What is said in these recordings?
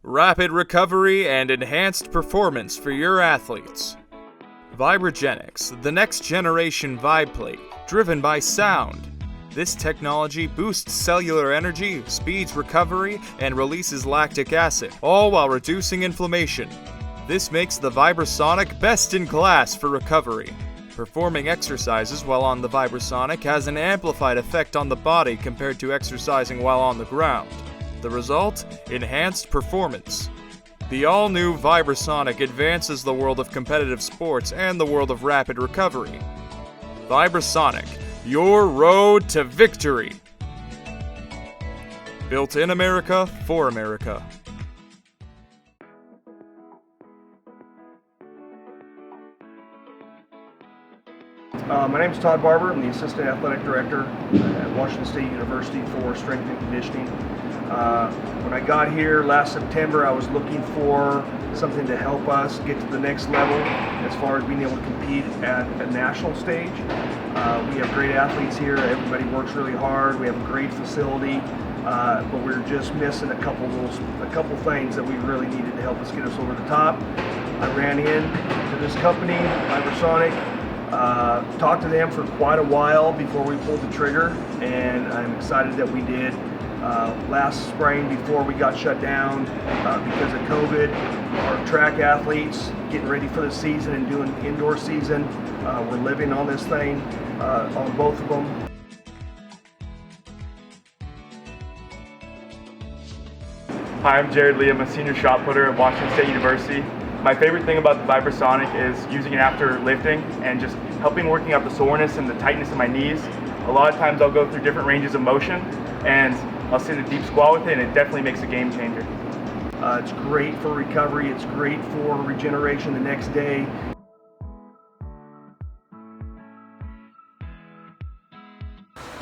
rapid recovery, and enhanced performance for your athletes. VibraGenix, the next generation vibe plate, driven by sound. This technology boosts cellular energy, speeds recovery, and releases lactic acid, all while reducing inflammation. This makes the Vibrasonic best in class for recovery. Performing exercises while on the Vibrasonic has an amplified effect on the body compared to exercising while on the ground. The result? Enhanced performance. The all-new Vibrasonic advances the world of competitive sports and the world of rapid recovery. Vibrasonic, your road to victory. Built in America, for America. My name is Todd Barber. I'm the Assistant Athletic Director at Washington State University for Strength and Conditioning. When I got here last September, I was looking for something to help us get to the next level as far as being able to compete at a national stage. We have great athletes here. Everybody works really hard. We have a great facility, but we're just missing a couple things that we really needed to help us get us over the top. I ran into this company, Vibrasonic. Talked to them for quite a while before we pulled the trigger, and I'm excited that we did. Last spring, before we got shut down because of COVID, our track athletes getting ready for the season and doing indoor season. We're living on this thing, on both of them. Hi, I'm Jared Lee. I'm a senior shot putter at Washington State University. My favorite thing about the Vibrasonic is using it after lifting and just helping working out the soreness and the tightness in my knees. A lot of times I'll go through different ranges of motion and I'll sit in a deep squat with it, and it definitely makes a game changer. It's great for recovery. It's great for regeneration the next day.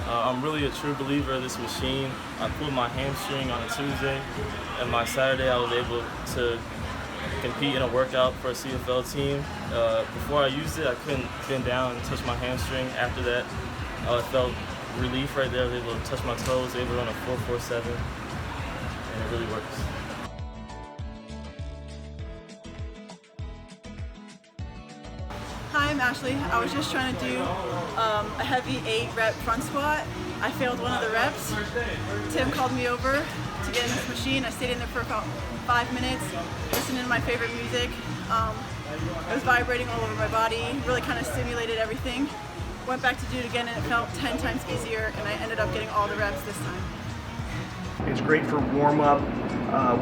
I'm really a true believer of this machine. I pulled my hamstring on a Tuesday, and by Saturday I was able to compete in a workout for a CFL team. Before I used it, I couldn't bend down and touch my hamstring. After that, I felt relief right there. I was able to touch my toes, able to run a 4.47, and it really works. Hi, I'm Ashley. I was just trying to do a heavy 8-rep front squat. I failed one of the reps. Tim called me over to get in this machine. I stayed in there for about 5 minutes, listening to my favorite music. It was vibrating all over my body, really kind of stimulated everything. Went back to do it again and it felt 10 times easier, and I ended up getting all the reps this time. It's great for warm-up.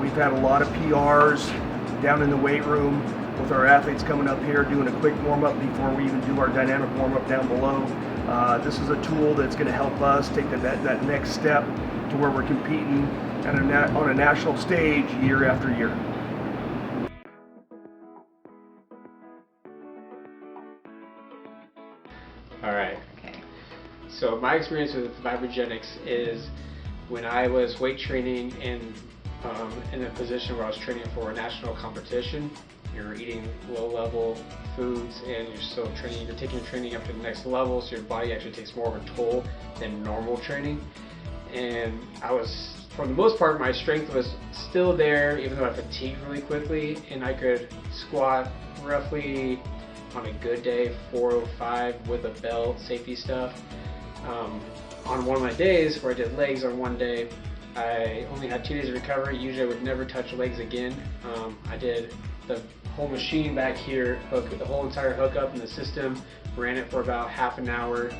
We've had a lot of PRs down in the weight room with our athletes coming up here doing a quick warm-up before we even do our dynamic warm-up down below. This is a tool that's going to help us take that next step to where we're competing on a national stage year after year. All right. Okay. So my experience with VibraGenix is when I was weight training in a position where I was training for a national competition. You're eating low-level foods, and you're taking your training up to the next level, so your body actually takes more of a toll than normal training. And for the most part, my strength was still there, even though I fatigued really quickly, and I could squat roughly, on a good day, 405 with a belt, safety stuff. On one of my days where I did legs on one day, I only had 2 days of recovery. Usually I would never touch legs again. I did the whole machine back here, the whole entire hookup in the system, ran it for about half an hour,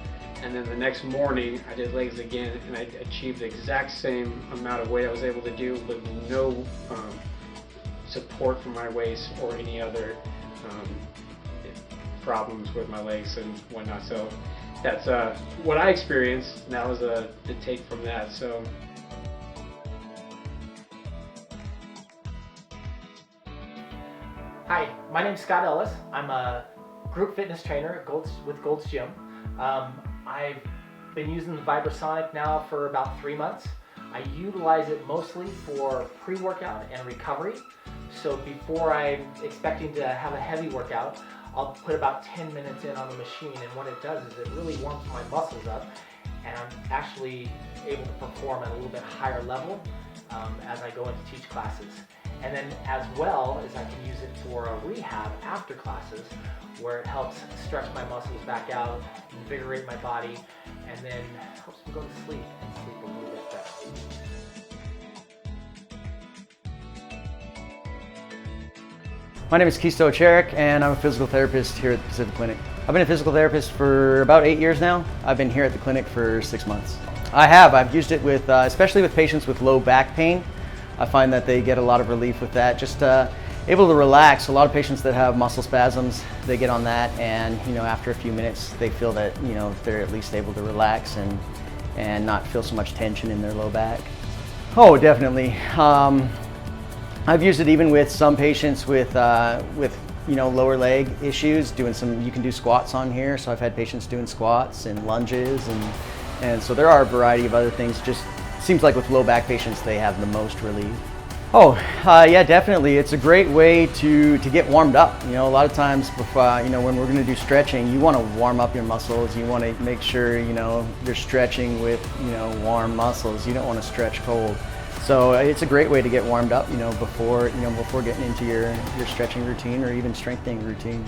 and then the next morning I did legs again, and I achieved the exact same amount of weight I was able to do with no support from my waist or any other problems with my legs and whatnot. So that's what I experienced, and that was the take from that. So. Hi, my name's Scott Ellis. I'm a group fitness trainer with Gold's Gym. I've been using the Vibrasonic now for about 3 months. I utilize it mostly for pre-workout and recovery. So before I'm expecting to have a heavy workout, I'll put about 10 minutes in on the machine, and what it does is it really warms my muscles up, and I'm actually able to perform at a little bit higher level as I go in to teach classes. And then as well as I can use it for a rehab after classes, where it helps stretch my muscles back out, invigorate my body, and then helps me go to sleep and sleep a little bit better. My name is Kisto Ocherik, and I'm a physical therapist here at the Pacific Clinic. I've been a physical therapist for about 8 years now. I've been here at the clinic for 6 months. I've used it with, especially with patients with low back pain. I find that they get a lot of relief with that. Just able to relax. A lot of patients that have muscle spasms, they get on that, and after a few minutes, they feel that they're at least able to relax and not feel so much tension in their low back. Oh, definitely. I've used it even with some patients with lower leg issues. You can do squats on here, so I've had patients doing squats and lunges, and so there are a variety of other things. Just seems like with low back patients, they have the most relief. Oh, yeah, definitely. It's a great way to get warmed up. A lot of times, when we're going to do stretching, you want to warm up your muscles. You want to make sure you're stretching with warm muscles. You don't want to stretch cold. So it's a great way to get warmed up, before getting into your stretching routine or even strengthening routine.